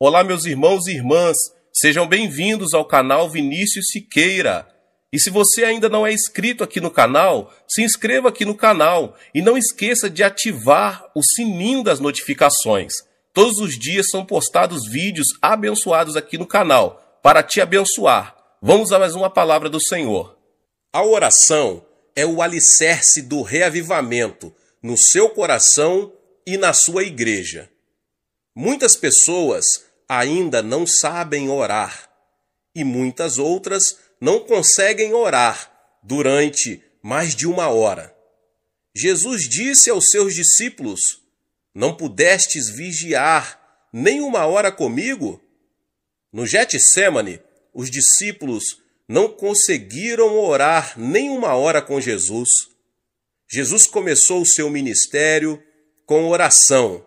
Olá, meus irmãos e irmãs, sejam bem-vindos ao canal Vinícius Siqueira. E se você ainda não é inscrito aqui no canal, se inscreva aqui no canal e não esqueça de ativar o sininho das notificações. Todos os dias são postados vídeos abençoados aqui no canal, para te abençoar. Vamos a mais uma palavra do Senhor. A oração é o alicerce do reavivamento no seu coração e na sua igreja. Muitas pessoas ainda não sabem orar e muitas outras não conseguem orar durante mais de 1 hora. Jesus disse aos seus discípulos: "Não pudestes vigiar nem 1 hora comigo?" No Getsêmani, os discípulos não conseguiram orar nem 1 hora com Jesus. Jesus começou o seu ministério com oração.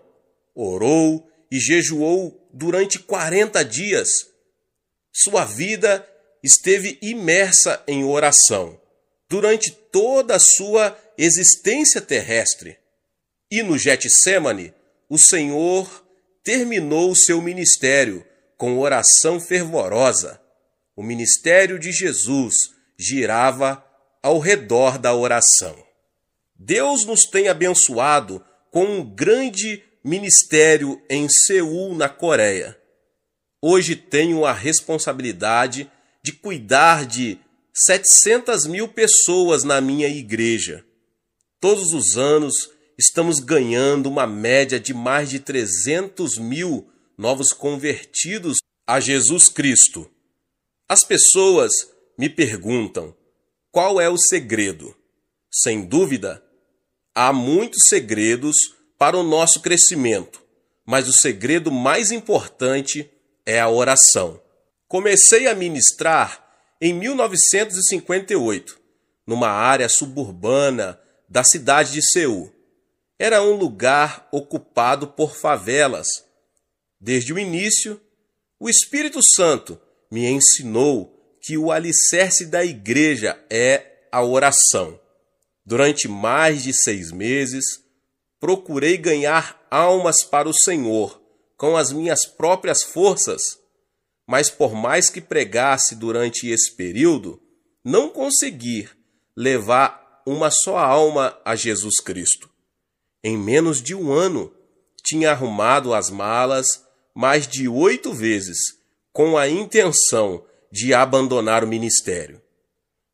Orou e jejuou durante 40 dias. Sua vida esteve imersa em oração durante toda a sua existência terrestre. E no Getsêmani, o Senhor terminou o seu ministério com oração fervorosa. O ministério de Jesus girava ao redor da oração. Deus nos tem abençoado com um grande ministério em Seul, na Coreia. Hoje tenho a responsabilidade de cuidar de 700.000 pessoas na minha igreja. Todos os anos estamos ganhando uma média de mais de 300.000 novos convertidos a Jesus Cristo. As pessoas me perguntam: qual é o segredo? Sem dúvida, há muitos segredos para o nosso crescimento, mas o segredo mais importante é a oração. Comecei a ministrar em 1958, numa área suburbana da cidade de Seul. Era um lugar ocupado por favelas. Desde o início, o Espírito Santo me ensinou que o alicerce da igreja é a oração. Durante mais de 6 meses, procurei ganhar almas para o Senhor com as minhas próprias forças, mas por mais que pregasse durante esse período, não consegui levar uma só alma a Jesus Cristo. Em menos de 1 ano, tinha arrumado as malas mais de 8 vezes, com a intenção de abandonar o ministério.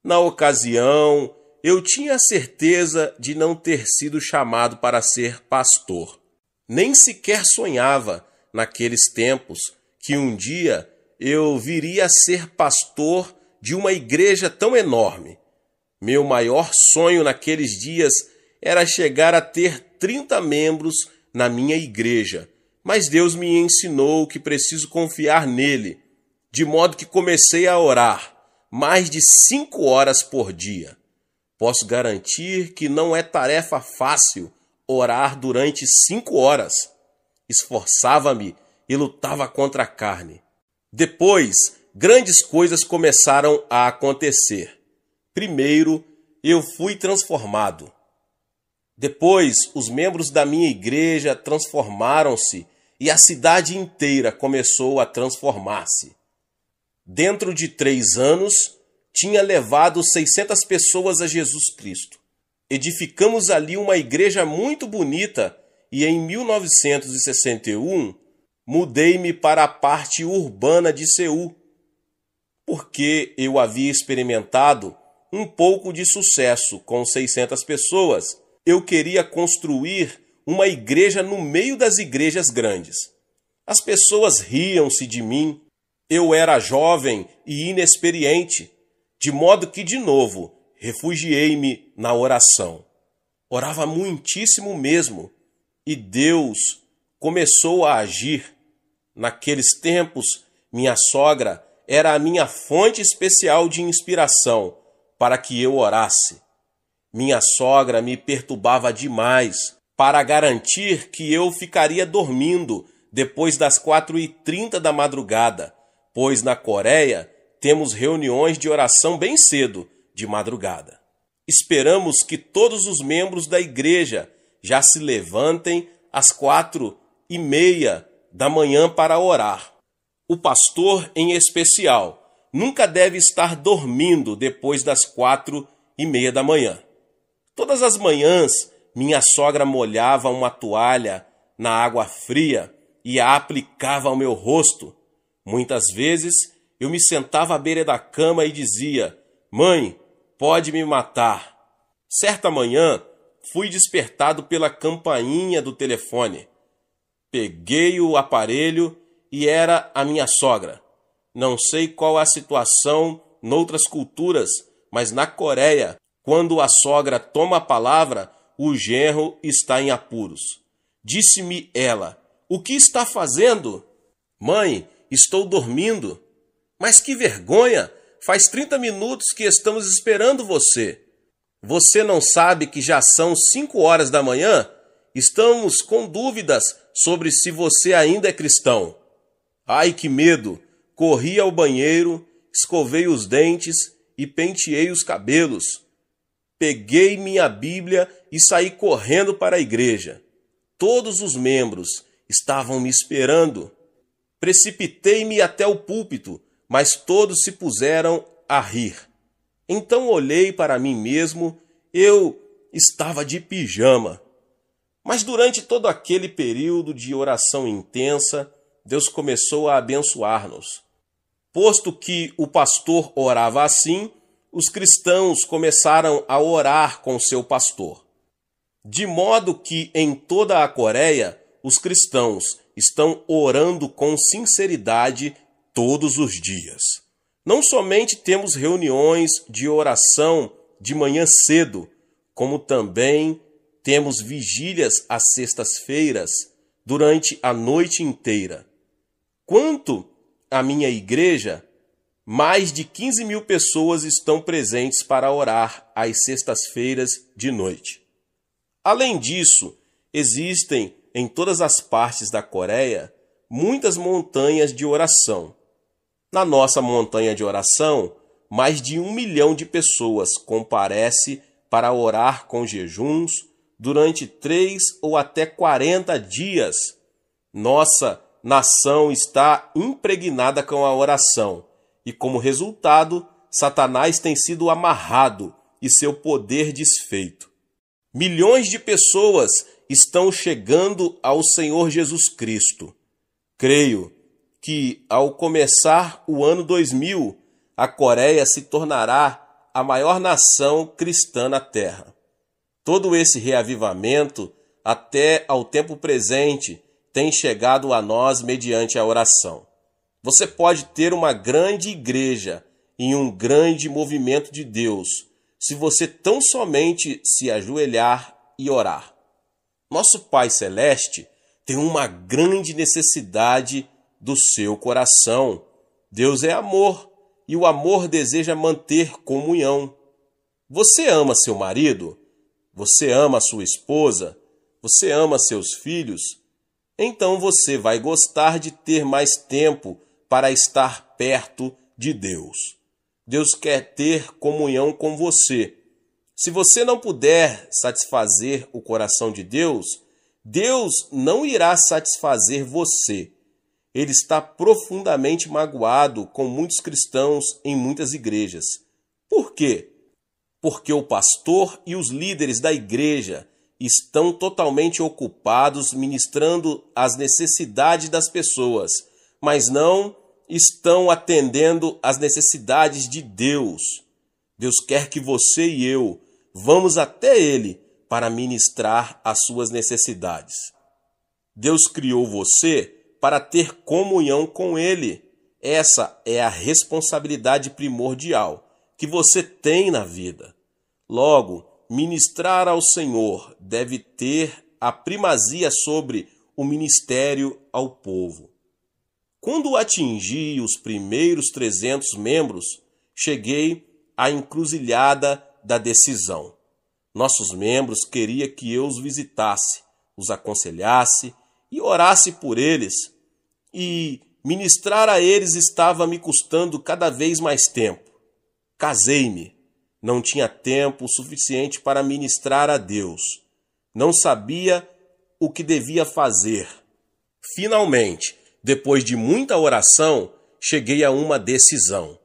Na ocasião, eu tinha certeza de não ter sido chamado para ser pastor. Nem sequer sonhava, naqueles tempos, que um dia eu viria a ser pastor de uma igreja tão enorme. Meu maior sonho naqueles dias era chegar a ter 30 membros na minha igreja, mas Deus me ensinou que preciso confiar nele, de modo que comecei a orar mais de 5 horas por dia. Posso garantir que não é tarefa fácil orar durante 5 horas. Esforçava-me e lutava contra a carne. Depois, grandes coisas começaram a acontecer. Primeiro, eu fui transformado. Depois, os membros da minha igreja transformaram-se e a cidade inteira começou a transformar-se. Dentro de 3 anos, tinha levado 600 pessoas a Jesus Cristo. Edificamos ali uma igreja muito bonita e em 1961 mudei-me para a parte urbana de Seul, porque eu havia experimentado um pouco de sucesso com 600 pessoas. Eu queria construir uma igreja no meio das igrejas grandes. As pessoas riam-se de mim. Eu era jovem e inexperiente, de modo que, de novo, refugiei-me na oração. Orava muitíssimo mesmo, e Deus começou a agir. Naqueles tempos, minha sogra era a minha fonte especial de inspiração para que eu orasse. Minha sogra me perturbava demais para garantir que eu ficaria dormindo depois das 4h30 da madrugada, pois na Coreia temos reuniões de oração bem cedo, de madrugada. Esperamos que todos os membros da igreja já se levantem às 4h30 da manhã para orar. O pastor, em especial, nunca deve estar dormindo depois das 4:30 da manhã. Todas as manhãs, minha sogra molhava uma toalha na água fria e a aplicava ao meu rosto. Muitas vezes, eu me sentava à beira da cama e dizia: "Mãe, pode me matar." Certa manhã, fui despertado pela campainha do telefone. Peguei o aparelho e era a minha sogra. Não sei qual a situação noutras culturas, mas na Coreia, quando a sogra toma a palavra, o genro está em apuros. Disse-me ela: "O que está fazendo?" "Mãe, estou dormindo." "Mas que vergonha! Faz 30 minutos que estamos esperando você." "Você não sabe que já são 5 horas da manhã? Estamos com dúvidas sobre se você ainda é cristão." Ai, que medo! Corri ao banheiro, escovei os dentes e penteei os cabelos. Peguei minha Bíblia e saí correndo para a igreja. Todos os membros estavam me esperando. Precipitei-me até o púlpito, mas todos se puseram a rir. Então olhei para mim mesmo, eu estava de pijama. Mas durante todo aquele período de oração intensa, Deus começou a abençoar-nos. Posto que o pastor orava assim, os cristãos começaram a orar com seu pastor. De modo que em toda a Coreia, os cristãos estão orando com sinceridade todos os dias. Não somente temos reuniões de oração de manhã cedo, como também temos vigílias às sextas-feiras durante a noite inteira. Quanto à minha igreja, mais de 15.000 pessoas estão presentes para orar às sextas-feiras de noite. Além disso, existem em todas as partes da Coreia muitas montanhas de oração. Na nossa montanha de oração, mais de 1 milhão de pessoas comparece para orar com jejuns durante 3 ou até 40 dias. Nossa nação está impregnada com a oração e, como resultado, Satanás tem sido amarrado e seu poder desfeito. Milhões de pessoas estão chegando ao Senhor Jesus Cristo. Creio que, ao começar o ano 2000, a Coreia se tornará a maior nação cristã na Terra. Todo esse reavivamento, até ao tempo presente, tem chegado a nós mediante a oração. Você pode ter uma grande igreja e um grande movimento de Deus, se você tão somente se ajoelhar e orar. Nosso Pai Celeste tem uma grande necessidade do seu coração. Deus é amor e o amor deseja manter comunhão. Você ama seu marido? Você ama sua esposa? Você ama seus filhos? Então você vai gostar de ter mais tempo para estar perto de Deus. Deus quer ter comunhão com você. Se você não puder satisfazer o coração de Deus, Deus não irá satisfazer você. Ele está profundamente magoado com muitos cristãos em muitas igrejas. Por quê? Porque o pastor e os líderes da igreja estão totalmente ocupados ministrando às necessidades das pessoas, mas não estão atendendo às necessidades de Deus. Deus quer que você e eu vamos até Ele para ministrar as suas necessidades. Deus criou você para ter comunhão com Ele. Essa é a responsabilidade primordial que você tem na vida. Logo, ministrar ao Senhor deve ter a primazia sobre o ministério ao povo. Quando atingi os primeiros 300 membros, cheguei à encruzilhada da decisão. Nossos membros queriam que eu os visitasse, os aconselhasse e orasse por eles. E ministrar a eles estava me custando cada vez mais tempo. Casei-me. Não tinha tempo suficiente para ministrar a Deus. Não sabia o que devia fazer. Finalmente, depois de muita oração, cheguei a uma decisão.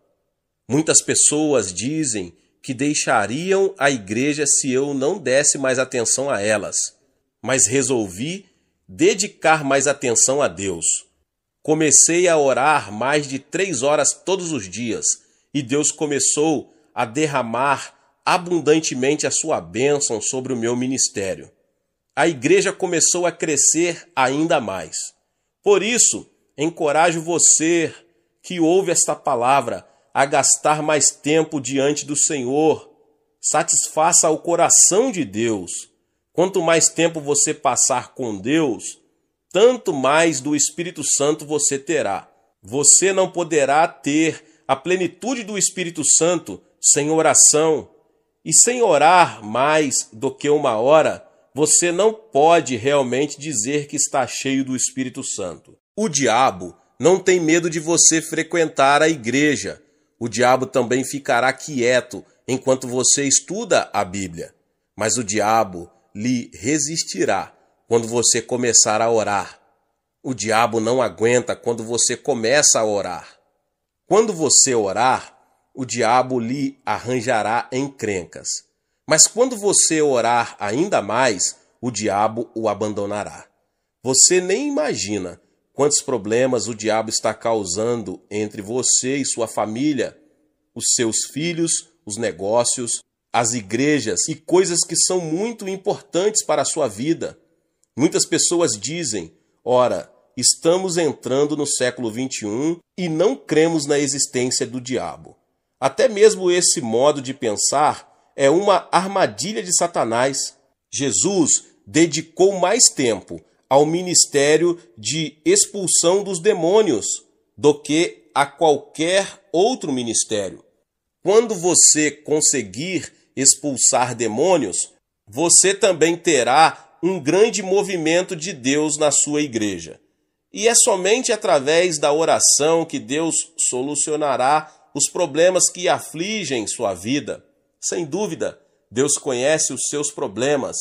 Muitas pessoas dizem que deixariam a igreja se eu não desse mais atenção a elas, mas resolvi dedicar mais atenção a Deus. Comecei a orar mais de 3 horas todos os dias e Deus começou a derramar abundantemente a sua bênção sobre o meu ministério. A igreja começou a crescer ainda mais. Por isso, encorajo você que ouve esta palavra a gastar mais tempo diante do Senhor. Satisfaça o coração de Deus. Quanto mais tempo você passar com Deus, tanto mais do Espírito Santo você terá. Você não poderá ter a plenitude do Espírito Santo sem oração. E sem orar mais do que 1 hora, você não pode realmente dizer que está cheio do Espírito Santo. O diabo não tem medo de você frequentar a igreja. O diabo também ficará quieto enquanto você estuda a Bíblia. Mas o diabo lhe resistirá quando você começar a orar. O diabo não aguenta quando você começa a orar. Quando você orar, o diabo lhe arranjará encrencas. Mas quando você orar ainda mais, o diabo o abandonará. Você nem imagina quantos problemas o diabo está causando entre você e sua família, os seus filhos, os negócios, as igrejas e coisas que são muito importantes para a sua vida. Muitas pessoas dizem, ora, estamos entrando no século 21 e não cremos na existência do diabo. Até mesmo esse modo de pensar é uma armadilha de Satanás. Jesus dedicou mais tempo ao ministério de expulsão dos demônios do que a qualquer outro ministério. Quando você conseguir expulsar demônios, você também terá um grande movimento de Deus na sua igreja. E é somente através da oração que Deus solucionará os problemas que afligem sua vida. Sem dúvida, Deus conhece os seus problemas.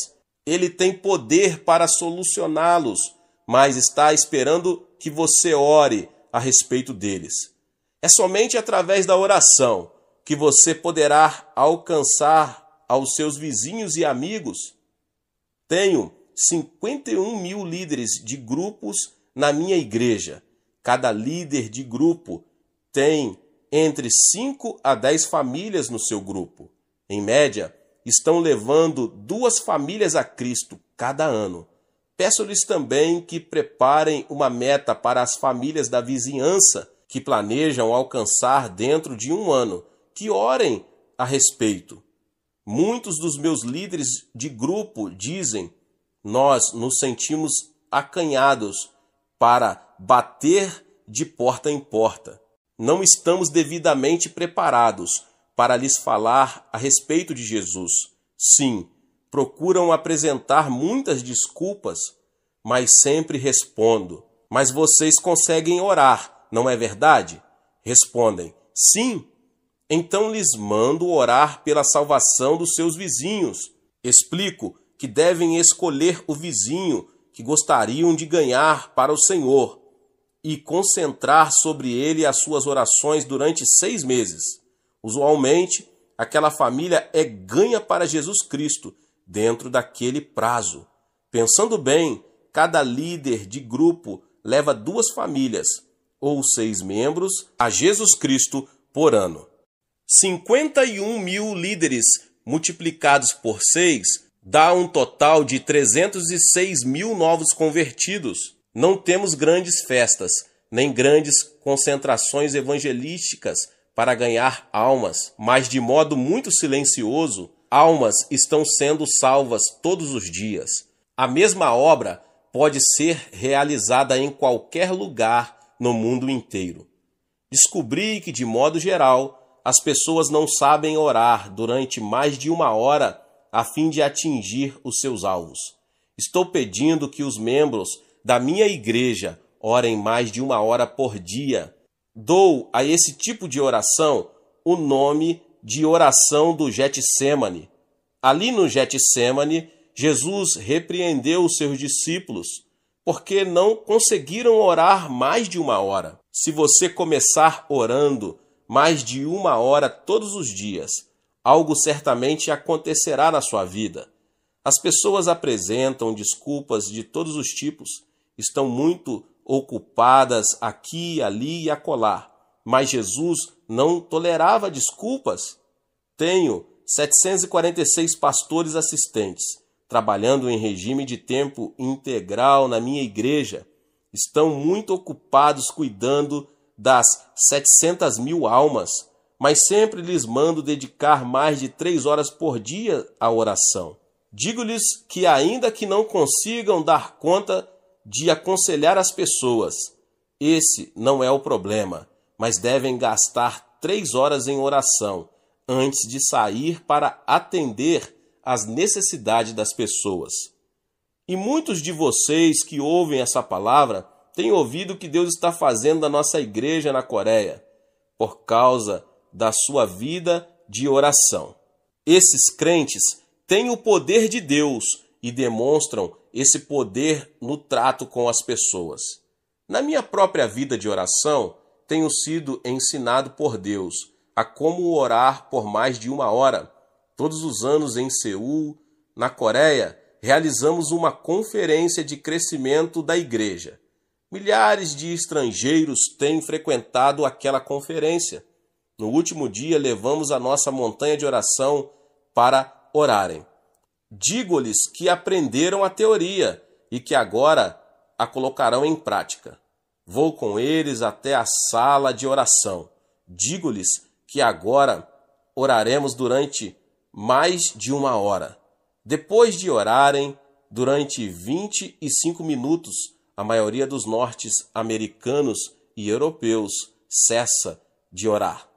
Ele tem poder para solucioná-los, mas está esperando que você ore a respeito deles. É somente através da oração que você poderá alcançar aos seus vizinhos e amigos. Tenho 51 mil líderes de grupos na minha igreja. Cada líder de grupo tem entre 5 a 10 famílias no seu grupo. Em média, estão levando 2 famílias a Cristo cada ano. Peço-lhes também que preparem uma meta para as famílias da vizinhança que planejam alcançar dentro de 1 ano, que orem a respeito. Muitos dos meus líderes de grupo dizem, nós nos sentimos acanhados para bater de porta em porta. Não estamos devidamente preparados para lhes falar a respeito de Jesus. Sim, procuram apresentar muitas desculpas, mas sempre respondo, mas vocês conseguem orar, não é verdade? Respondem, sim. Então lhes mando orar pela salvação dos seus vizinhos. Explico que devem escolher o vizinho que gostariam de ganhar para o Senhor e concentrar sobre ele as suas orações durante 6 meses. Usualmente, aquela família é ganha para Jesus Cristo dentro daquele prazo. Pensando bem, cada líder de grupo leva 2 famílias, ou 6 membros, a Jesus Cristo por ano. 51 mil líderes multiplicados por 6 dá um total de 306 mil novos convertidos. Não temos grandes festas, nem grandes concentrações evangelísticas para ganhar almas, mas de modo muito silencioso, almas estão sendo salvas todos os dias. A mesma obra pode ser realizada em qualquer lugar no mundo inteiro. Descobri que, de modo geral, as pessoas não sabem orar durante mais de 1 hora a fim de atingir os seus alvos. Estou pedindo que os membros da minha igreja orem mais de 1 hora por dia. Dou a esse tipo de oração o nome de oração do Getsêmani. Ali no Getsêmani, Jesus repreendeu os seus discípulos. porque não conseguiram orar mais de 1 hora. Se você começar orando mais de 1 hora todos os dias, algo certamente acontecerá na sua vida. As pessoas apresentam desculpas de todos os tipos, estão muito ocupadas aqui, ali e acolá, mas Jesus não tolerava desculpas. Tenho 746 pastores assistentes, trabalhando em regime de tempo integral na minha igreja. Estão muito ocupados cuidando das 700.000 almas, mas sempre lhes mando dedicar mais de 3 horas por dia à oração. Digo-lhes que ainda que não consigam dar conta de aconselhar as pessoas, esse não é o problema, mas devem gastar 3 horas em oração antes de sair para atender às necessidades das pessoas. E muitos de vocês que ouvem essa palavra têm ouvido o que Deus está fazendo na nossa igreja na Coreia, por causa da sua vida de oração. Esses crentes têm o poder de Deus e demonstram esse poder no trato com as pessoas. Na minha própria vida de oração, tenho sido ensinado por Deus a como orar por mais de 1 hora. Todos os anos em Seul, na Coreia, realizamos uma conferência de crescimento da igreja. Milhares de estrangeiros têm frequentado aquela conferência. No último dia, levamos a nossa montanha de oração para orarem. Digo-lhes que aprenderam a teoria e que agora a colocarão em prática. Vou com eles até a sala de oração. Digo-lhes que agora oraremos durante mais de 1 hora. Depois de orarem durante 25 minutos, a maioria dos norte-americanos e europeus cessa de orar.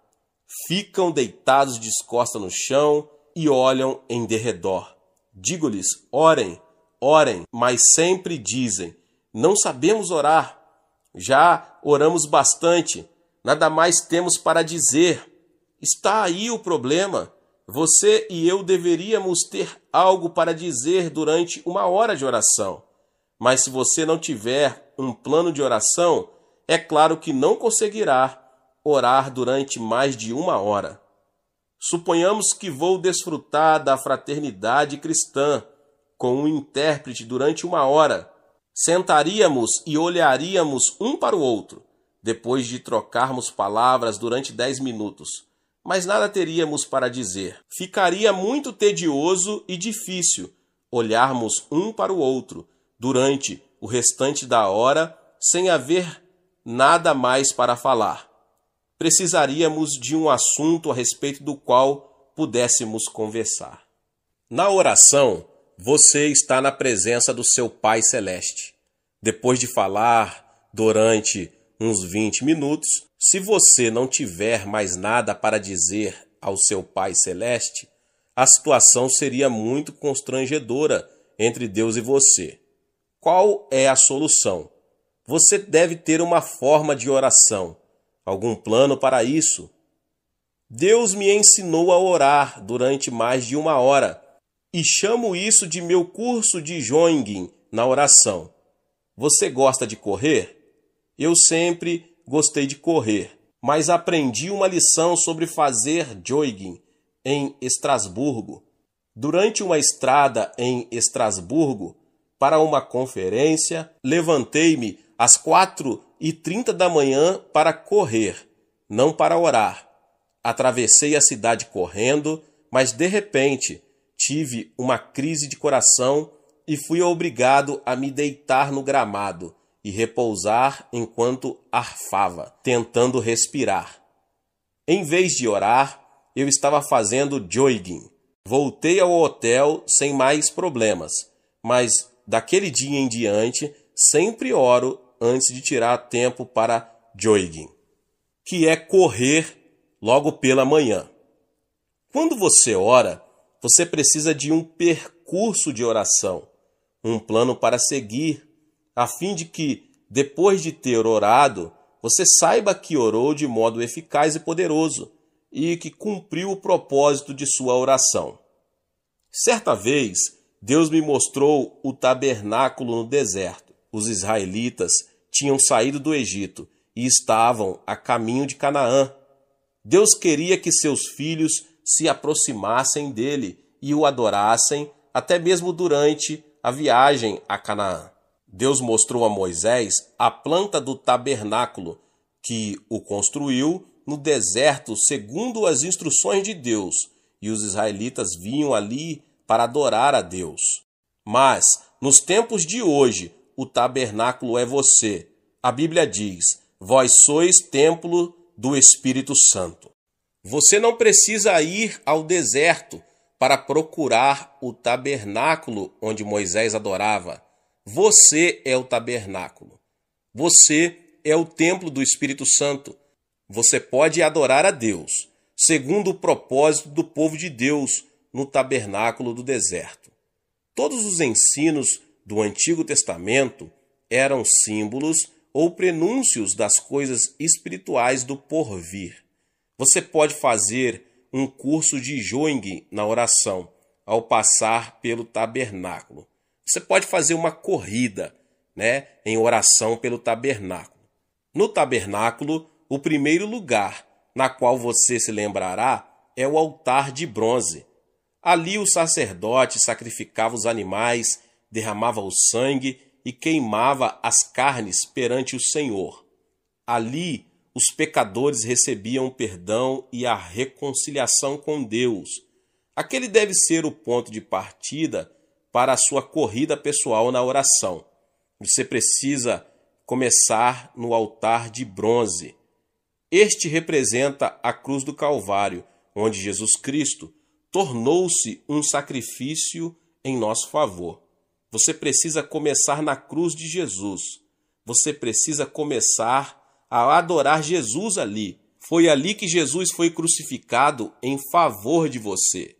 Ficam deitados de costas no chão e olham em derredor. Digo-lhes, orem, orem, mas sempre dizem, não sabemos orar. Já oramos bastante, nada mais temos para dizer. Está aí o problema. Você e eu deveríamos ter algo para dizer durante 1 hora de oração. Mas se você não tiver um plano de oração, é claro que não conseguirá orar durante mais de 1 hora. Suponhamos que vou desfrutar da fraternidade cristã com um intérprete durante 1 hora. Sentaríamos e olharíamos um para o outro, depois de trocarmos palavras durante 10 minutos. Mas nada teríamos para dizer. Ficaria muito tedioso e difícil olharmos um para o outro durante o restante da hora sem haver nada mais para falar. Precisaríamos de um assunto a respeito do qual pudéssemos conversar. Na oração, você está na presença do seu Pai Celeste. Depois de falar durante uns 20 minutos, se você não tiver mais nada para dizer ao seu Pai Celeste, a situação seria muito constrangedora entre Deus e você. Qual é a solução? Você deve ter uma forma de oração, algum plano para isso. Deus me ensinou a orar durante mais de 1 hora e chamo isso de meu curso de Jogging na oração. Você gosta de correr? Eu sempre gostei de correr, mas aprendi uma lição sobre fazer jogging em Estrasburgo. Durante uma estrada em Estrasburgo, para uma conferência, levantei-me às 4h30 da manhã para correr, não para orar. Atravessei a cidade correndo, mas de repente tive uma crise de coração e fui obrigado a me deitar no gramado e repousar enquanto arfava, tentando respirar. Em vez de orar, eu estava fazendo jogging. Voltei ao hotel sem mais problemas, mas daquele dia em diante sempre oro antes de tirar tempo para jogging, que é correr logo pela manhã. Quando você ora, você precisa de um percurso de oração, um plano para seguir, a fim de que, depois de ter orado, você saiba que orou de modo eficaz e poderoso e que cumpriu o propósito de sua oração. Certa vez, Deus me mostrou o tabernáculo no deserto. os israelitas tinham saído do Egito e estavam a caminho de Canaã. Deus queria que seus filhos se aproximassem dele e o adorassem até mesmo durante a viagem a Canaã. Deus mostrou a Moisés a planta do tabernáculo, que o construiu no deserto segundo as instruções de Deus, e os israelitas vinham ali para adorar a Deus. Mas, nos tempos de hoje, o tabernáculo é você. A Bíblia diz: vós sois templo do Espírito Santo. Você não precisa ir ao deserto para procurar o tabernáculo onde Moisés adorava. Você é o tabernáculo. Você é o templo do Espírito Santo. Você pode adorar a Deus, segundo o propósito do povo de Deus no tabernáculo do deserto. Todos os ensinos do Antigo Testamento eram símbolos ou prenúncios das coisas espirituais do porvir. Você pode fazer um curso de Joing na oração ao passar pelo tabernáculo. Você pode fazer uma corrida, em oração pelo tabernáculo. No tabernáculo, o primeiro lugar na qual você se lembrará é o altar de bronze. Ali o sacerdote sacrificava os animais, derramava o sangue e queimava as carnes perante o Senhor. Ali os pecadores recebiam o perdão e a reconciliação com Deus. Aquele deve ser o ponto de partida para a sua corrida pessoal na oração. Você precisa começar no altar de bronze. Este representa a cruz do Calvário, onde Jesus Cristo tornou-se um sacrifício em nosso favor. Você precisa começar na cruz de Jesus. Você precisa começar a adorar Jesus ali. Foi ali que Jesus foi crucificado em favor de você.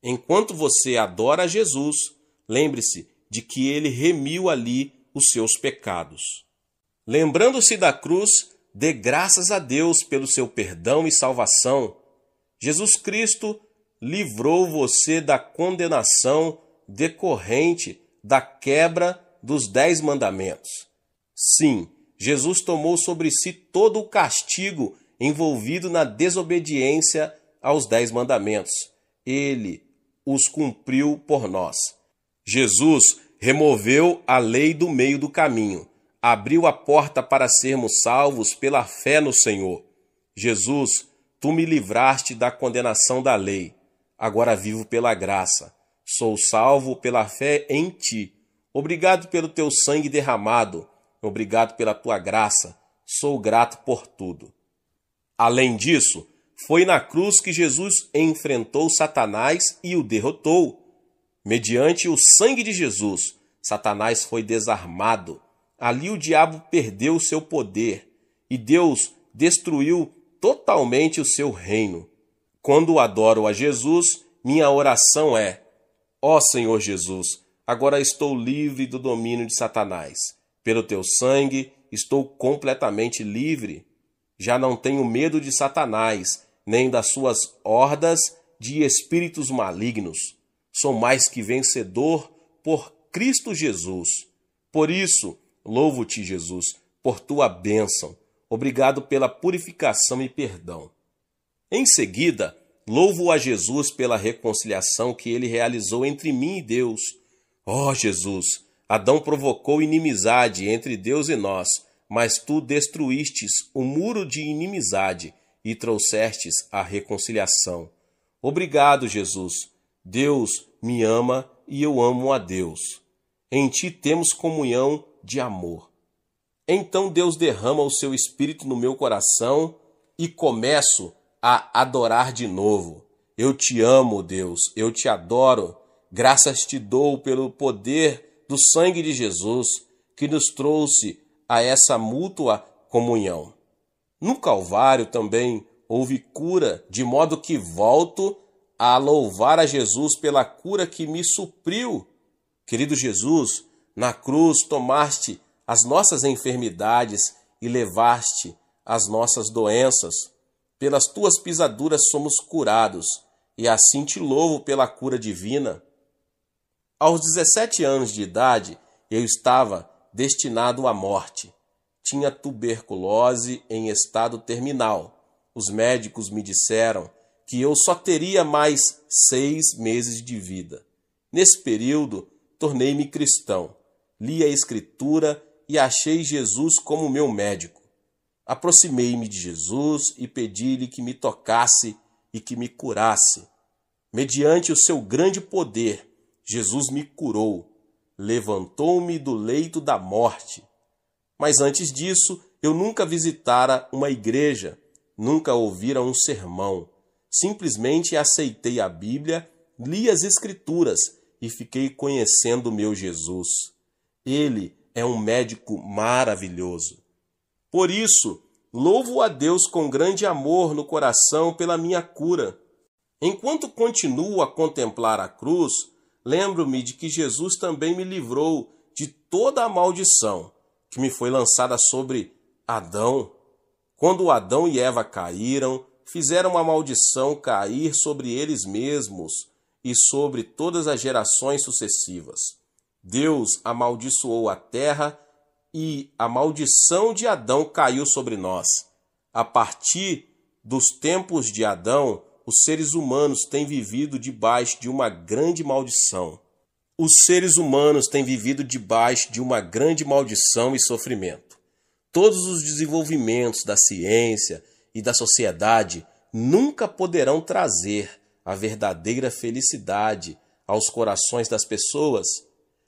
Enquanto você adora Jesus, lembre-se de que ele remiu ali os seus pecados. Lembrando-se da cruz, dê graças a Deus pelo seu perdão e salvação. Jesus Cristo livrou você da condenação decorrente da quebra dos 10 mandamentos. Sim, Jesus tomou sobre si todo o castigo envolvido na desobediência aos 10 mandamentos. Ele os cumpriu por nós. Jesus removeu a lei do meio do caminho, abriu a porta para sermos salvos pela fé no Senhor. Jesus, tu me livraste da condenação da lei. Agora vivo pela graça. Sou salvo pela fé em ti. Obrigado pelo teu sangue derramado. Obrigado pela tua graça. Sou grato por tudo. Além disso, foi na cruz que Jesus enfrentou Satanás e o derrotou. Mediante o sangue de Jesus, Satanás foi desarmado. Ali o diabo perdeu seu poder e Deus destruiu totalmente o seu reino. Quando adoro a Jesus, minha oração é: ó Senhor Jesus, agora estou livre do domínio de Satanás. Pelo teu sangue, estou completamente livre. Já não tenho medo de Satanás, nem das suas hordas de espíritos malignos. Sou mais que vencedor por Cristo Jesus. Por isso, louvo-te, Jesus, por tua bênção. Obrigado pela purificação e perdão. Em seguida, louvo a Jesus pela reconciliação que ele realizou entre mim e Deus. Ó Jesus, Adão provocou inimizade entre Deus e nós, mas tu destruístes o muro de inimizade e trouxestes a reconciliação. Obrigado, Jesus. Deus me ama e eu amo a Deus. Em ti temos comunhão de amor. Então Deus derrama o seu Espírito no meu coração e começo a adorar de novo. Eu te amo, Deus, eu te adoro. Graças te dou pelo poder do sangue de Jesus que nos trouxe a essa mútua comunhão. No Calvário também houve cura, de modo que volto a louvar a Jesus pela cura que me supriu. Querido Jesus, na cruz tomaste as nossas enfermidades e levaste as nossas doenças. Pelas tuas pisaduras somos curados, e assim te louvo pela cura divina. Aos 17 anos de idade, eu estava destinado à morte. Tinha tuberculose em estado terminal. Os médicos me disseram que eu só teria mais 6 meses de vida. Nesse período, tornei-me cristão. Li a Escritura e achei Jesus como meu médico. Aproximei-me de Jesus e pedi-lhe que me tocasse e que me curasse. Mediante o seu grande poder, Jesus me curou, levantou-me do leito da morte. Mas antes disso, eu nunca visitara uma igreja, nunca ouvira um sermão. Simplesmente aceitei a Bíblia, li as Escrituras e fiquei conhecendo o meu Jesus. Ele é um médico maravilhoso. Por isso, louvo a Deus com grande amor no coração pela minha cura. Enquanto continuo a contemplar a cruz, lembro-me de que Jesus também me livrou de toda a maldição que me foi lançada sobre Adão. Quando Adão e Eva caíram, fizeram a maldição cair sobre eles mesmos e sobre todas as gerações sucessivas. Deus amaldiçoou a terra e a maldição de Adão caiu sobre nós. A partir dos tempos de Adão, os seres humanos têm vivido debaixo de uma grande maldição. Os seres humanos têm vivido debaixo de uma grande maldição e sofrimento. Todos os desenvolvimentos da ciência e da sociedade nunca poderão trazer a verdadeira felicidade aos corações das pessoas.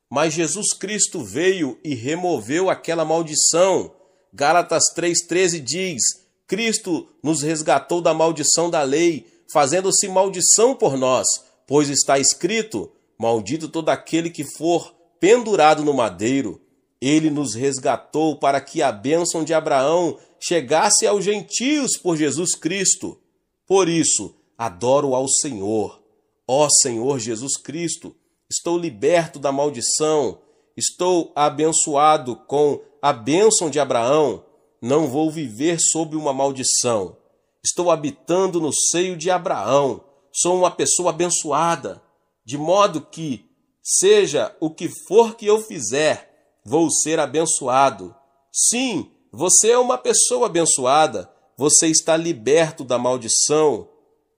Mas Jesus Cristo veio e removeu aquela maldição. Gálatas 3,13 diz: Cristo nos resgatou da maldição da lei, fazendo-se maldição por nós, pois está escrito: maldito todo aquele que for pendurado no madeiro. Ele nos resgatou para que a bênção de Abraão chegasse aos gentios por Jesus Cristo. Por isso, adoro ao Senhor. Ó Senhor Jesus Cristo, estou liberto da maldição, estou abençoado com a bênção de Abraão. Não vou viver sob uma maldição. Estou habitando no seio de Abraão. Sou uma pessoa abençoada, de modo que, seja o que for que eu fizer, vou ser abençoado. Sim, você é uma pessoa abençoada. Você está liberto da maldição.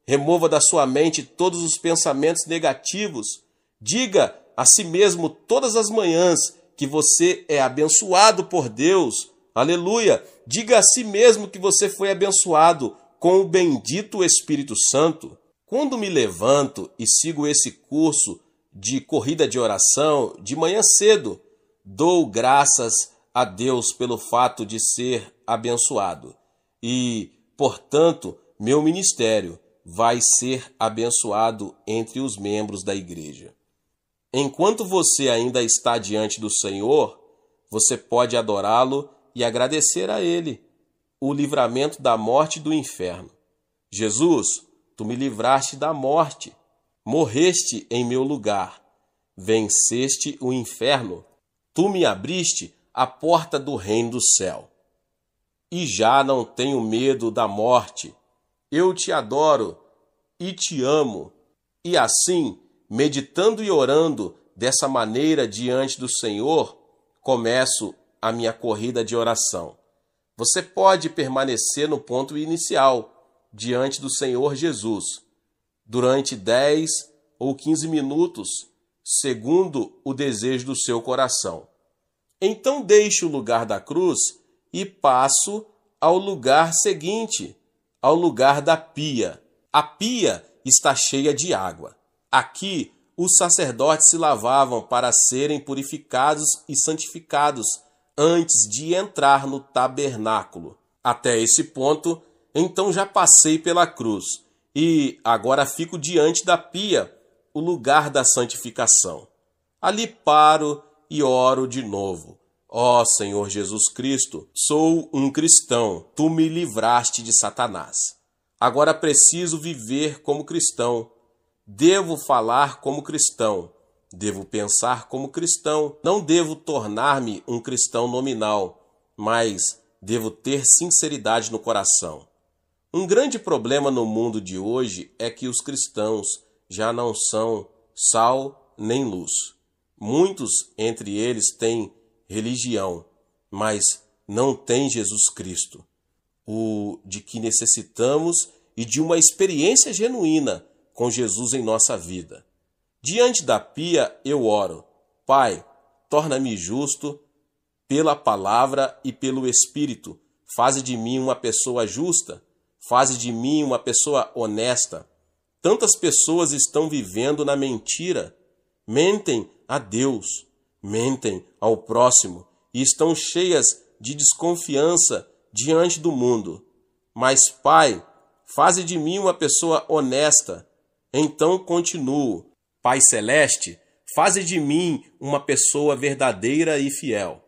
Remova da sua mente todos os pensamentos negativos. Diga a si mesmo todas as manhãs que você é abençoado por Deus. Aleluia! Diga a si mesmo que você foi abençoado com o bendito Espírito Santo. Quando me levanto e sigo esse curso de corrida de oração de manhã cedo, dou graças a Deus pelo fato de ser abençoado. E, portanto, meu ministério vai ser abençoado entre os membros da igreja. Enquanto você ainda está diante do Senhor, você pode adorá-lo e agradecer a Ele o livramento da morte e do inferno. Jesus, tu me livraste da morte, morreste em meu lugar, venceste o inferno, tu me abriste a porta do reino do céu. E já não tenho medo da morte. Eu te adoro e te amo. E assim, meditando e orando dessa maneira diante do Senhor, começo a minha corrida de oração. Você pode permanecer no ponto inicial, diante do Senhor Jesus, durante 10 ou 15 minutos, segundo o desejo do seu coração. Então deixe o lugar da cruz e passo ao lugar seguinte, ao lugar da pia. A pia está cheia de água. Aqui, os sacerdotes se lavavam para serem purificados e santificados antes de entrar no tabernáculo. Até esse ponto, então já passei pela cruz e agora fico diante da pia, o lugar da santificação. Ali paro e oro de novo. Ó Senhor Jesus Cristo, sou um cristão, tu me livraste de Satanás. Agora preciso viver como cristão. Devo falar como cristão. Devo pensar como cristão. Não devo tornar-me um cristão nominal, mas devo ter sinceridade no coração. Um grande problema no mundo de hoje é que os cristãos já não são sal nem luz. Muitos entre eles têm religião, mas não têm Jesus Cristo, o de que necessitamos e de uma experiência genuína com Jesus em nossa vida. Diante da pia eu oro: Pai, torna-me justo pela palavra e pelo Espírito. Faze de mim uma pessoa justa. Faze de mim uma pessoa honesta. Tantas pessoas estão vivendo na mentira. Mentem a Deus, mentem ao próximo e estão cheias de desconfiança diante do mundo. Mas, Pai, faze de mim uma pessoa honesta. Então continuo: Pai Celeste, faze de mim uma pessoa verdadeira e fiel.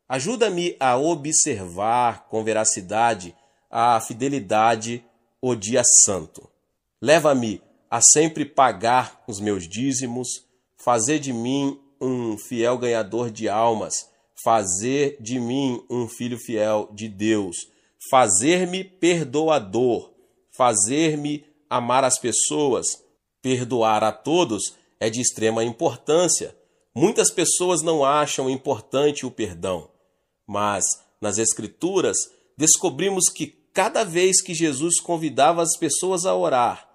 Ajuda-me a observar com veracidade a fidelidade o dia santo. Leva-me a sempre pagar os meus dízimos, fazer de mim um fiel ganhador de almas, fazer de mim um filho fiel de Deus, fazer-me perdoador, fazer-me amar as pessoas. Perdoar a todos é de extrema importância. Muitas pessoas não acham importante o perdão, mas nas Escrituras descobrimos que cada vez que Jesus convidava as pessoas a orar,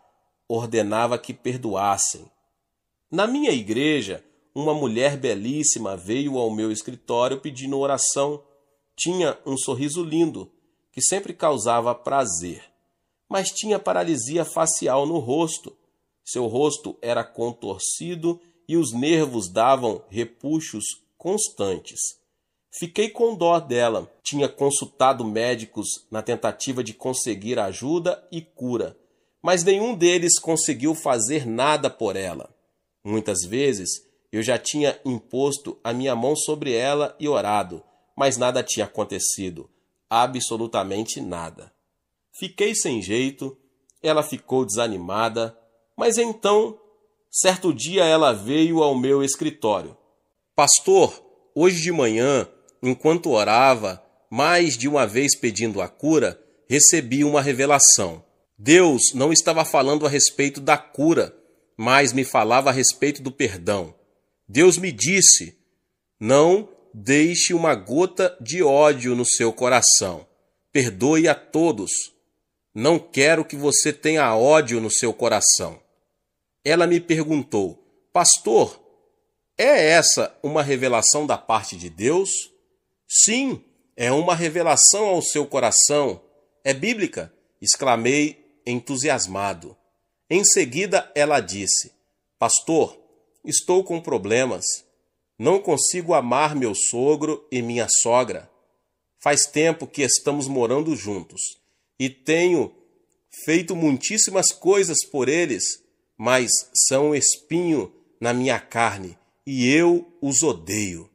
ordenava que perdoassem. Na minha igreja, uma mulher belíssima veio ao meu escritório pedindo oração. Tinha um sorriso lindo, que sempre causava prazer, mas tinha paralisia facial no rosto. Seu rosto era contorcido e os nervos davam repuxos constantes. Fiquei com dó dela. Tinha consultado médicos na tentativa de conseguir ajuda e cura, mas nenhum deles conseguiu fazer nada por ela. Muitas vezes eu já tinha imposto a minha mão sobre ela e orado, mas nada tinha acontecido, absolutamente nada. Fiquei sem jeito, ela ficou desanimada, mas então, certo dia ela veio ao meu escritório. Pastor, hoje de manhã, enquanto orava, mais de uma vez pedindo a cura, recebi uma revelação. Deus não estava falando a respeito da cura, mas me falava a respeito do perdão. Deus me disse: não deixe uma gota de ódio no seu coração. Perdoe a todos. Não quero que você tenha ódio no seu coração. Ela me perguntou: pastor, é essa uma revelação da parte de Deus? Sim, é uma revelação ao seu coração. É bíblica, exclamei entusiasmado. Em seguida ela disse: pastor, estou com problemas. Não consigo amar meu sogro e minha sogra. Faz tempo que estamos morando juntos e tenho feito muitíssimas coisas por eles, mas são um espinho na minha carne e eu os odeio.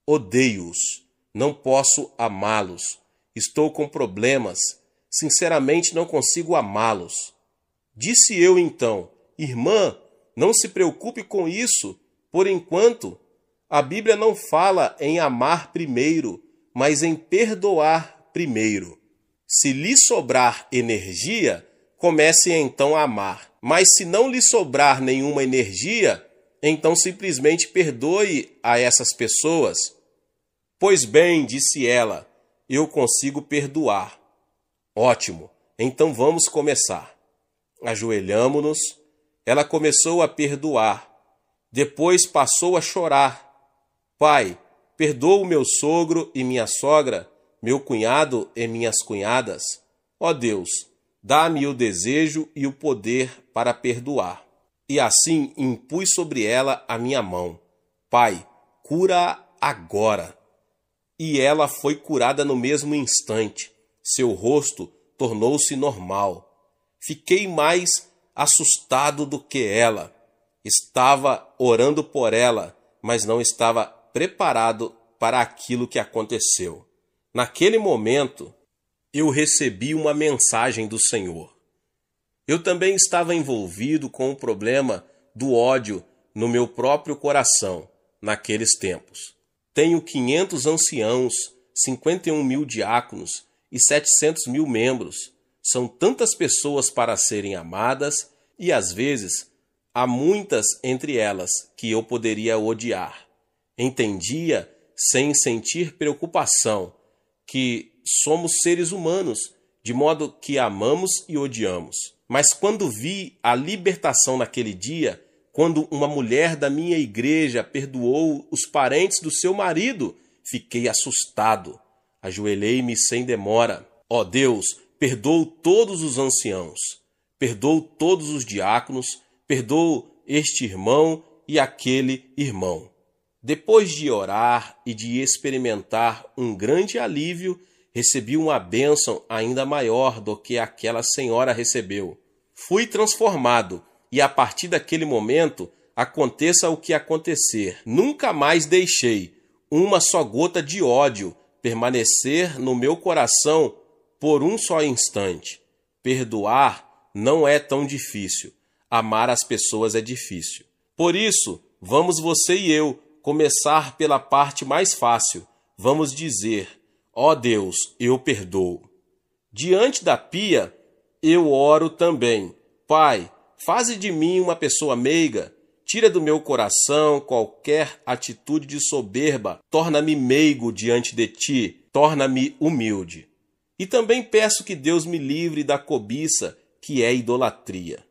Odeio-os. Não posso amá-los. Estou com problemas. Sinceramente, não consigo amá-los. Disse eu então: irmã, não se preocupe com isso. Por enquanto, a Bíblia não fala em amar primeiro, mas em perdoar primeiro. Se lhe sobrar energia, comece então a amar. Mas se não lhe sobrar nenhuma energia, então simplesmente perdoe a essas pessoas. Pois bem, disse ela, eu consigo perdoar. Ótimo, então vamos começar. Ajoelhamo-nos, ela começou a perdoar. Depois passou a chorar. Pai, perdoa o meu sogro e minha sogra, meu cunhado e minhas cunhadas. Ó Deus, dá-me o desejo e o poder para perdoar. E assim impus sobre ela a minha mão. Pai, cura-a agora. E ela foi curada no mesmo instante. Seu rosto tornou-se normal. Fiquei mais assustado do que ela. Estava orando por ela, mas não estava preparado para aquilo que aconteceu. Naquele momento, eu recebi uma mensagem do Senhor. Eu também estava envolvido com o problema do ódio no meu próprio coração naqueles tempos. Tenho 500 anciãos, 51 mil diáconos e 700 mil membros. São tantas pessoas para serem amadas e, às vezes, há muitas entre elas que eu poderia odiar. Entendia sem sentir preocupação, que somos seres humanos, de modo que amamos e odiamos. Mas quando vi a libertação naquele dia, quando uma mulher da minha igreja perdoou os parentes do seu marido, fiquei assustado. Ajoelhei-me sem demora. Ó Deus, perdoa todos os anciãos, perdoa todos os diáconos, perdoa este irmão e aquele irmão. Depois de orar e de experimentar um grande alívio, recebi uma bênção ainda maior do que aquela senhora recebeu. Fui transformado e a partir daquele momento, aconteça o que acontecer, nunca mais deixei uma só gota de ódio permanecer no meu coração por um só instante. Perdoar não é tão difícil. Amar as pessoas é difícil. Por isso, vamos você e eu começar pela parte mais fácil. Vamos dizer: ó Deus, eu perdoo. Diante da pia, eu oro também. Pai, faze de mim uma pessoa meiga. Tira do meu coração qualquer atitude de soberba. Torna-me meigo diante de ti. Torna-me humilde. E também peço que Deus me livre da cobiça, que é idolatria.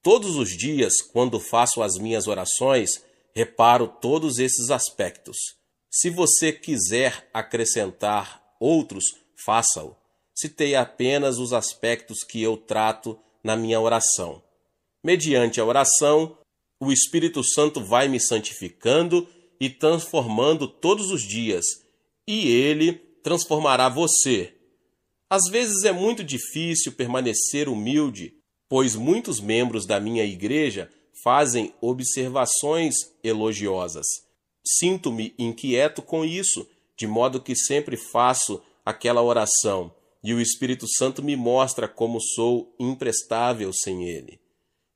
Todos os dias, quando faço as minhas orações, reparo todos esses aspectos. Se você quiser acrescentar outros, faça-o. Citei apenas os aspectos que eu trato na minha oração. Mediante a oração, o Espírito Santo vai me santificando e transformando todos os dias, e ele transformará você. Às vezes é muito difícil permanecer humilde, pois muitos membros da minha igreja fazem observações elogiosas. Sinto-me inquieto com isso, de modo que sempre faço aquela oração, e o Espírito Santo me mostra como sou imprestável sem ele.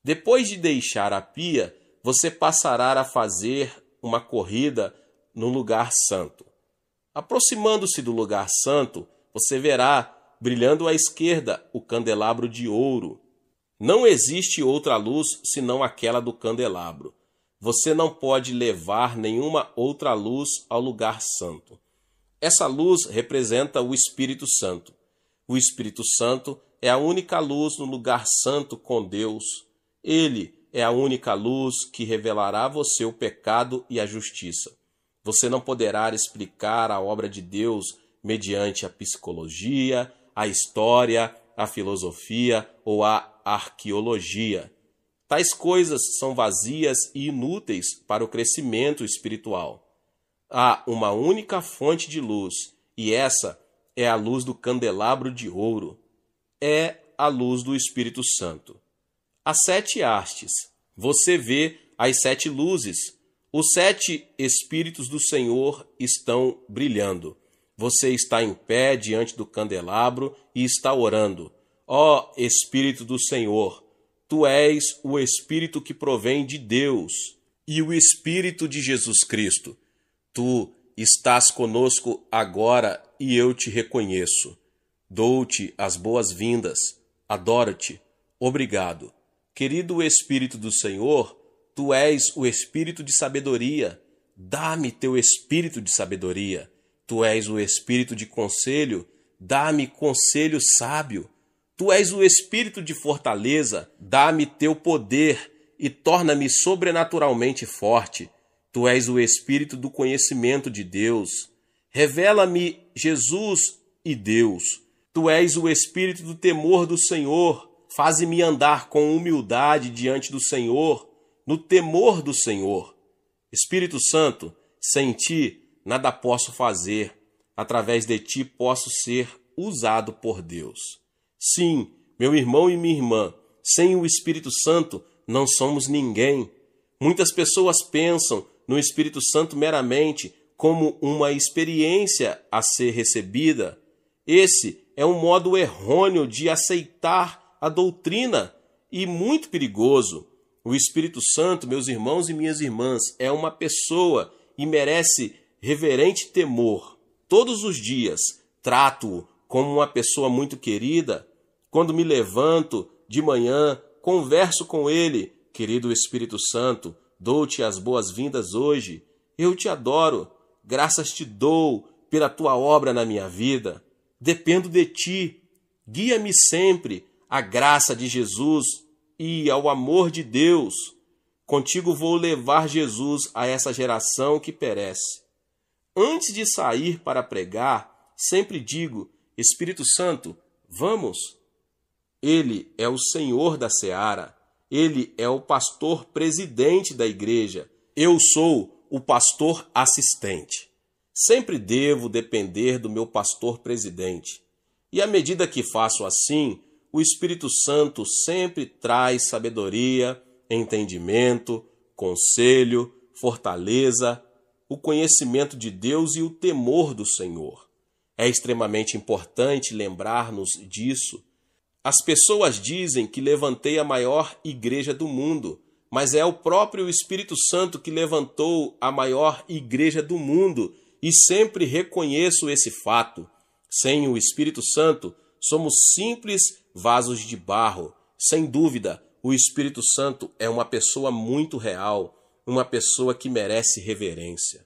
Depois de deixar a pia, você passará a fazer uma corrida no lugar santo. Aproximando-se do lugar santo, você verá, brilhando à esquerda, o candelabro de ouro. Não existe outra luz senão aquela do candelabro. Você não pode levar nenhuma outra luz ao lugar santo. Essa luz representa o Espírito Santo. O Espírito Santo é a única luz no lugar santo com Deus. Ele é a única luz que revelará a você o pecado e a justiça. Você não poderá explicar a obra de Deus mediante a psicologia, a história, a filosofia ou a arqueologia. Tais coisas são vazias e inúteis para o crescimento espiritual. Há uma única fonte de luz, e essa é a luz do candelabro de ouro. É a luz do Espírito Santo. As 7 hastes. Você vê as 7 luzes. Os 7 Espíritos do Senhor estão brilhando. Você está em pé diante do candelabro e está orando. Ó Espírito do Senhor, tu és o Espírito que provém de Deus e o Espírito de Jesus Cristo. Tu estás conosco agora e eu te reconheço. Dou-te as boas-vindas. Adoro-te. Obrigado. Querido Espírito do Senhor, tu és o Espírito de sabedoria. Dá-me teu Espírito de sabedoria. Tu és o Espírito de conselho. Dá-me conselho sábio. Tu és o Espírito de fortaleza. Dá-me teu poder e torna-me sobrenaturalmente forte. Tu és o Espírito do conhecimento de Deus. Revela-me Jesus e Deus. Tu és o Espírito do temor do Senhor. Faze-me andar com humildade diante do Senhor, no temor do Senhor. Espírito Santo, sem ti nada posso fazer. Através de ti posso ser usado por Deus. Sim, meu irmão e minha irmã, sem o Espírito Santo não somos ninguém. Muitas pessoas pensam no Espírito Santo meramente como uma experiência a ser recebida. Esse é um modo errôneo de aceitar a doutrina e muito perigoso. O Espírito Santo, meus irmãos e minhas irmãs, é uma pessoa e merece reverente temor. Todos os dias trato-o como uma pessoa muito querida. Quando me levanto de manhã, converso com ele. Querido Espírito Santo, dou-te as boas-vindas hoje. Eu te adoro. graças te dou pela tua obra na minha vida. Dependo de ti. Guia-me sempre à graça de Jesus e ao amor de Deus. Contigo vou levar Jesus a essa geração que perece. Antes de sair para pregar, sempre digo: Espírito Santo, vamos. Ele é o Senhor da seara. Ele é o pastor presidente da igreja. Eu sou o pastor assistente. Sempre devo depender do meu pastor presidente. E à medida que faço assim, o Espírito Santo sempre traz sabedoria, entendimento, conselho, fortaleza, o conhecimento de Deus e o temor do Senhor. É extremamente importante lembrar-nos disso. As pessoas dizem que levantei a maior igreja do mundo, mas é o próprio Espírito Santo que levantou a maior igreja do mundo, e sempre reconheço esse fato. Sem o Espírito Santo, somos simples vasos de barro. Sem dúvida, o Espírito Santo é uma pessoa muito real, uma pessoa que merece reverência.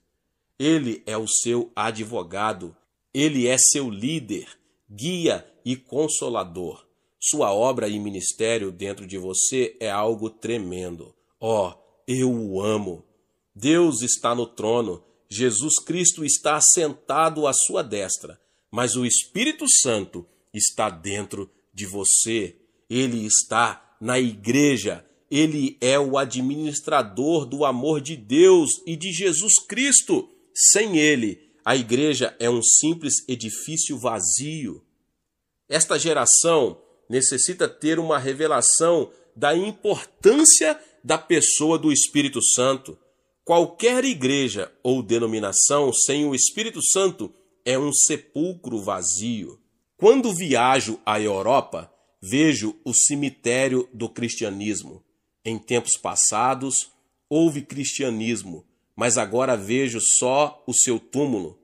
Ele é o seu advogado, ele é seu líder, guia e consolador. Sua obra e ministério dentro de você é algo tremendo. Eu o amo. Deus está no trono, Jesus Cristo está assentado à sua destra, mas o Espírito Santo está dentro de você. Ele está na igreja. Ele é o administrador do amor de Deus e de Jesus Cristo. Sem ele, a igreja é um simples edifício vazio. Esta geração necessita ter uma revelação da importância da pessoa do Espírito Santo. Qualquer igreja ou denominação sem o Espírito Santo é um sepulcro vazio. Quando viajo à Europa, vejo o cemitério do cristianismo. Em tempos passados, houve cristianismo, mas agora vejo só o seu túmulo.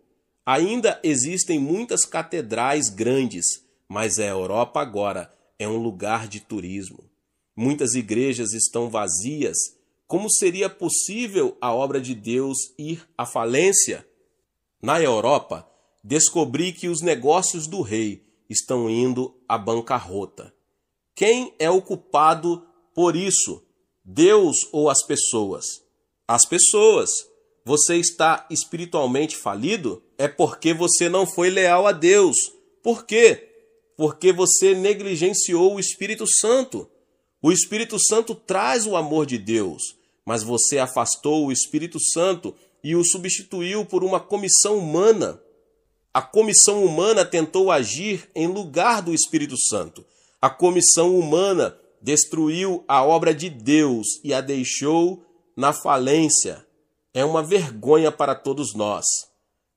Ainda existem muitas catedrais grandes, mas a Europa agora é um lugar de turismo. Muitas igrejas estão vazias. Como seria possível a obra de Deus ir à falência? Na Europa, descobri que os negócios do rei estão indo à bancarrota. Quem é o culpado por isso? Deus ou as pessoas? As pessoas. Você está espiritualmente falido? É porque você não foi leal a Deus. Por quê? Porque você negligenciou o Espírito Santo. O Espírito Santo traz o amor de Deus, mas você afastou o Espírito Santo e o substituiu por uma comissão humana. A comissão humana tentou agir em lugar do Espírito Santo. A comissão humana destruiu a obra de Deus e a deixou na falência. É uma vergonha para todos nós.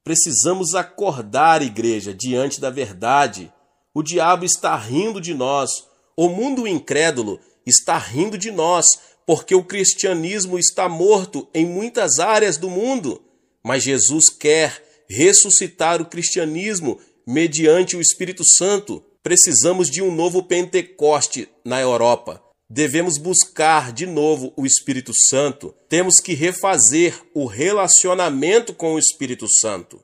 Precisamos acordar, igreja, diante da verdade. O diabo está rindo de nós. O mundo incrédulo está rindo de nós, porque o cristianismo está morto em muitas áreas do mundo. Mas Jesus quer ressuscitar o cristianismo mediante o Espírito Santo. Precisamos de um novo Pentecoste na Europa. Devemos buscar de novo o Espírito Santo. Temos que refazer o relacionamento com o Espírito Santo.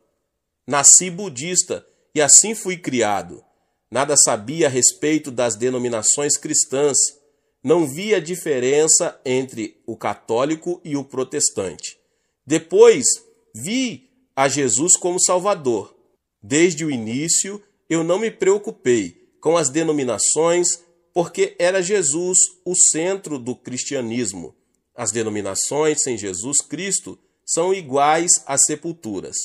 Nasci budista e assim fui criado. Nada sabia a respeito das denominações cristãs. Não via diferença entre o católico e o protestante. Depois, vi a Jesus como Salvador. Desde o início, eu não me preocupei com as denominações, porque era Jesus o centro do cristianismo. As denominações sem Jesus Cristo são iguais às sepulturas.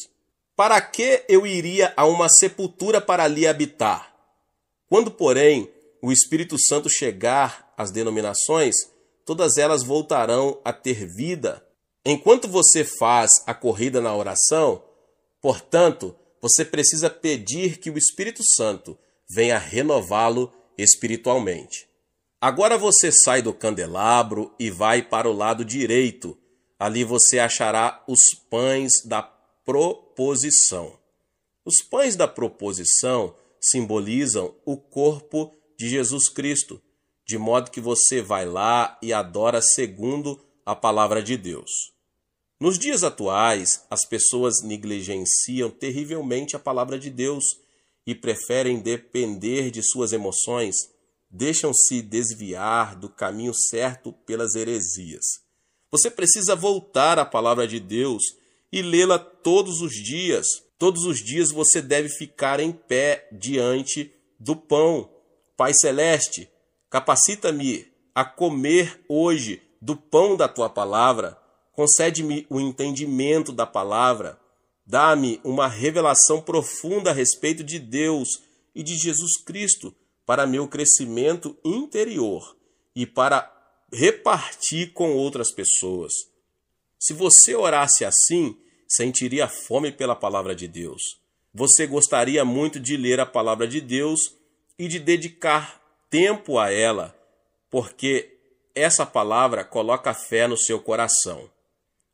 Para que eu iria a uma sepultura para ali habitar? Quando, porém, o Espírito Santo chegar às denominações, todas elas voltarão a ter vida. Enquanto você faz a corrida na oração, portanto, você precisa pedir que o Espírito Santo venha renová-lo espiritualmente. Agora você sai do candelabro e vai para o lado direito. Ali você achará os pães da proposição. Os pães da proposição simbolizam o corpo de Jesus Cristo, de modo que você vai lá e adora segundo a palavra de Deus. Nos dias atuais, as pessoas negligenciam terrivelmente a palavra de Deus e preferem depender de suas emoções, deixam-se desviar do caminho certo pelas heresias. Você precisa voltar à palavra de Deus e lê-la todos os dias. Todos os dias você deve ficar em pé diante do pão. Pai Celeste, capacita-me a comer hoje do pão da tua palavra. Concede-me o entendimento da palavra. Dá-me uma revelação profunda a respeito de Deus e de Jesus Cristo para meu crescimento interior e para repartir com outras pessoas. Se você orasse assim, sentiria fome pela palavra de Deus. Você gostaria muito de ler a palavra de Deus e de dedicar tempo a ela, porque essa palavra coloca fé no seu coração.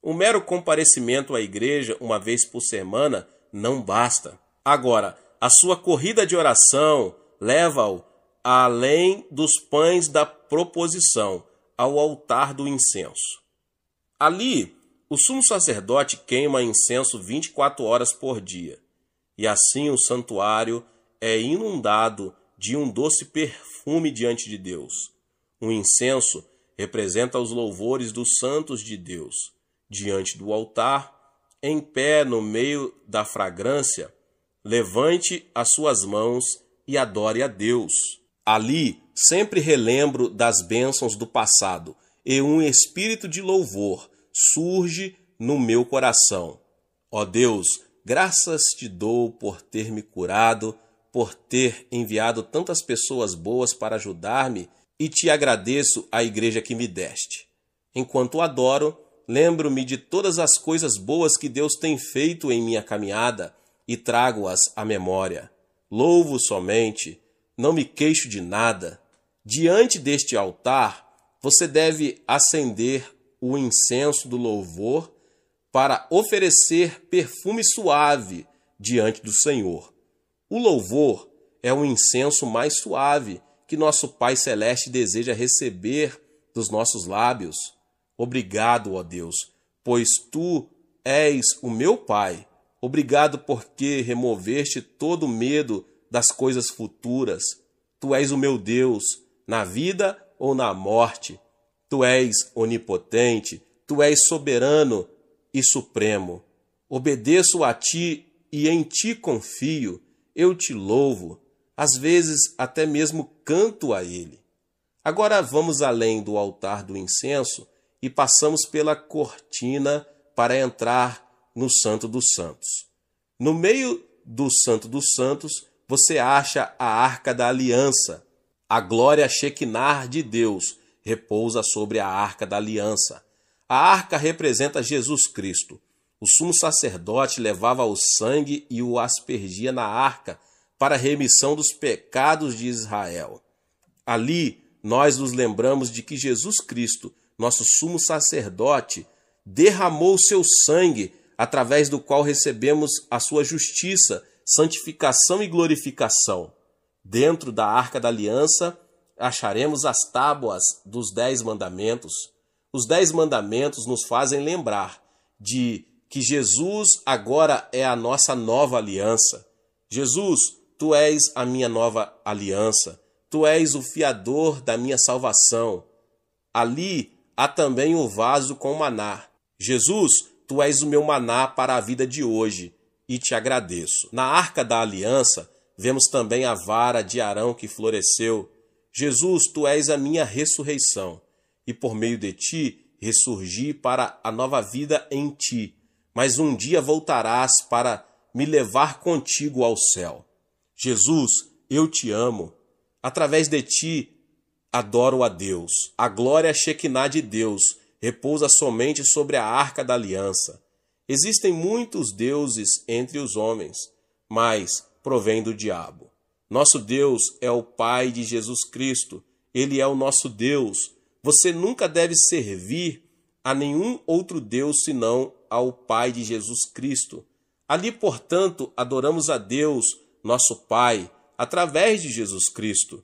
O mero comparecimento à igreja uma vez por semana não basta. Agora, a sua corrida de oração leva-o além dos pães da proposição, ao altar do incenso. Ali, o sumo sacerdote queima incenso 24 horas por dia, e assim o santuário é inundado de um doce perfume diante de Deus. O incenso representa os louvores dos santos de Deus. Diante do altar, em pé no meio da fragrância, levante as suas mãos e adore a Deus. Ali, sempre relembro das bênçãos do passado, e um espírito de louvor surge no meu coração. Ó Deus, graças te dou por ter me curado, por ter enviado tantas pessoas boas para ajudar-me, e te agradeço a igreja que me deste. Enquanto adoro, lembro-me de todas as coisas boas que Deus tem feito em minha caminhada e trago-as à memória. Louvo somente, não me queixo de nada. Diante deste altar, você deve acender o incenso do louvor para oferecer perfume suave diante do Senhor. O louvor é o incenso mais suave que nosso Pai Celeste deseja receber dos nossos lábios. Obrigado, ó Deus, pois tu és o meu Pai. Obrigado porque removeste todo o medo das coisas futuras. Tu és o meu Deus, na vida ou na morte. Tu és onipotente, tu és soberano e supremo. Obedeço a ti e em ti confio. Eu te louvo, às vezes até mesmo canto a ele. Agora vamos além do altar do incenso e passamos pela cortina para entrar no Santo dos Santos. No meio do Santo dos Santos, você acha a Arca da Aliança. A glória Shekinah de Deus repousa sobre a Arca da Aliança. A arca representa Jesus Cristo. O sumo sacerdote levava o sangue e o aspergia na arca para a remissão dos pecados de Israel. Ali, nós nos lembramos de que Jesus Cristo, nosso sumo sacerdote, derramou seu sangue, através do qual recebemos a sua justiça, santificação e glorificação. Dentro da Arca da Aliança, acharemos as tábuas dos 10 mandamentos. Os 10 mandamentos nos fazem lembrar de que Jesus agora é a nossa nova aliança. Jesus, tu és a minha nova aliança. Tu és o fiador da minha salvação. Ali há também o vaso com maná. Jesus, tu és o meu maná para a vida de hoje, e te agradeço. Na Arca da Aliança, vemos também a vara de Arão que floresceu. Jesus, tu és a minha ressurreição, e por meio de ti ressurgi para a nova vida em ti. Mas um dia voltarás para me levar contigo ao céu. Jesus, eu te amo. Através de ti, adoro a Deus. A glória Shekinah de Deus repousa somente sobre a Arca da Aliança. Existem muitos deuses entre os homens, mas provém do diabo. Nosso Deus é o Pai de Jesus Cristo. Ele é o nosso Deus. Você nunca deve servir a nenhum outro Deus senão ao Pai de Jesus Cristo. Ali, portanto, adoramos a Deus, nosso Pai, através de Jesus Cristo.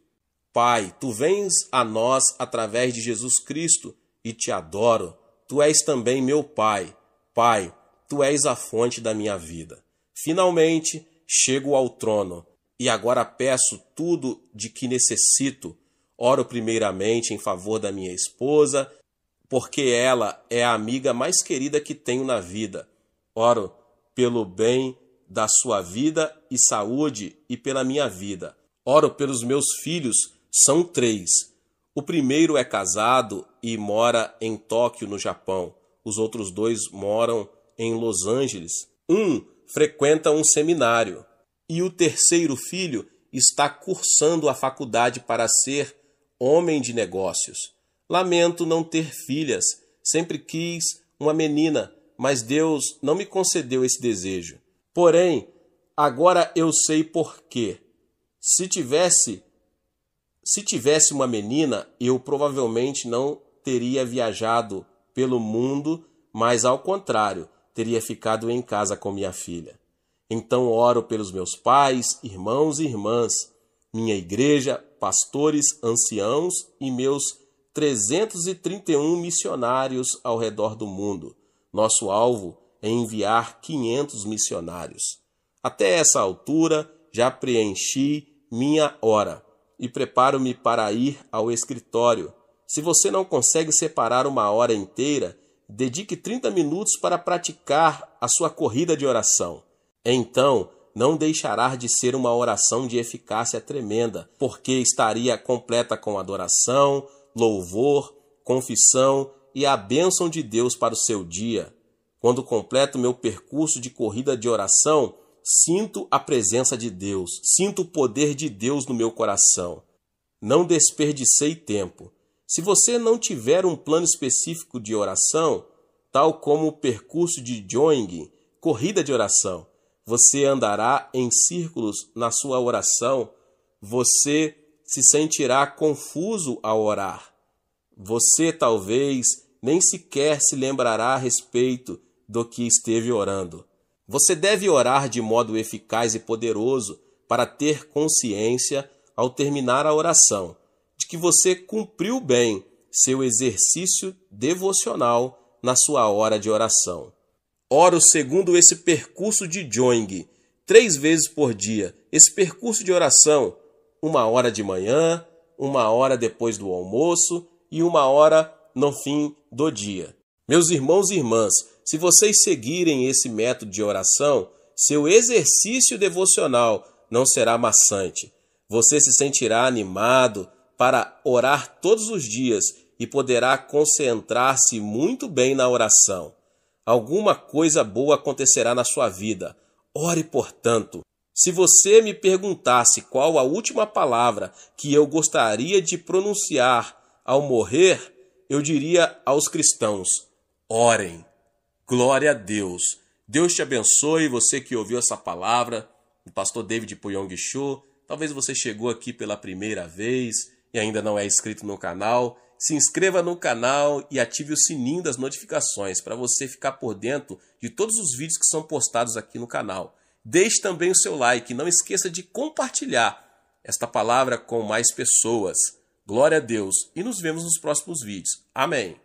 Pai, tu vens a nós através de Jesus Cristo e te adoro. Tu és também meu Pai. Pai, Tu és a fonte da minha vida. Finalmente, chego ao trono e agora peço tudo de que necessito. Oro primeiramente em favor da minha esposa, porque ela é a amiga mais querida que tenho na vida. Oro pelo bem da sua vida e saúde e pela minha vida. Oro pelos meus filhos, são 3. O primeiro é casado e mora em Tóquio, no Japão. Os outros 2 moram em Los Angeles. Um frequenta um seminário. E o terceiro filho está cursando a faculdade para ser homem de negócios. Lamento não ter filhas. Sempre quis uma menina, mas Deus não me concedeu esse desejo. Porém, agora eu sei por quê. Se tivesse uma menina, eu provavelmente não teria viajado pelo mundo, mas ao contrário, teria ficado em casa com minha filha. Então oro pelos meus pais, irmãos e irmãs, minha igreja, pastores, anciãos e meus 331 missionários ao redor do mundo. Nosso alvo é enviar 500 missionários. Até essa altura, já preenchi minha hora e preparo-me para ir ao escritório. Se você não consegue separar uma hora inteira, dedique 30 minutos para praticar a sua corrida de oração. Então, não deixará de ser uma oração de eficácia tremenda, porque estaria completa com adoração, louvor, confissão e a bênção de Deus para o seu dia. Quando completo meu percurso de corrida de oração, sinto a presença de Deus, sinto o poder de Deus no meu coração. Não desperdicei tempo. Se você não tiver um plano específico de oração, tal como o percurso de jogging, corrida de oração, você andará em círculos na sua oração, você se sentirá confuso ao orar. Você talvez nem sequer se lembrará a respeito do que esteve orando. Você deve orar de modo eficaz e poderoso para ter consciência, ao terminar a oração, de que você cumpriu bem seu exercício devocional na sua hora de oração. Oro segundo esse percurso de jogging, 3 vezes por dia. Esse percurso de oração, 1 hora de manhã, 1 hora depois do almoço e 1 hora no fim do dia. Meus irmãos e irmãs, se vocês seguirem esse método de oração, seu exercício devocional não será maçante. Você se sentirá animado para orar todos os dias e poderá concentrar-se muito bem na oração. Alguma coisa boa acontecerá na sua vida. Ore, portanto. Se você me perguntasse qual a última palavra que eu gostaria de pronunciar ao morrer, eu diria aos cristãos: orem. Glória a Deus. Deus te abençoe, você que ouviu essa palavra, o pastor David Puyong Cho. Talvez você chegou aqui pela primeira vez e ainda não é inscrito no canal. Se inscreva no canal e ative o sininho das notificações para você ficar por dentro de todos os vídeos que são postados aqui no canal. Deixe também o seu like e não esqueça de compartilhar esta palavra com mais pessoas. Glória a Deus e nos vemos nos próximos vídeos. Amém.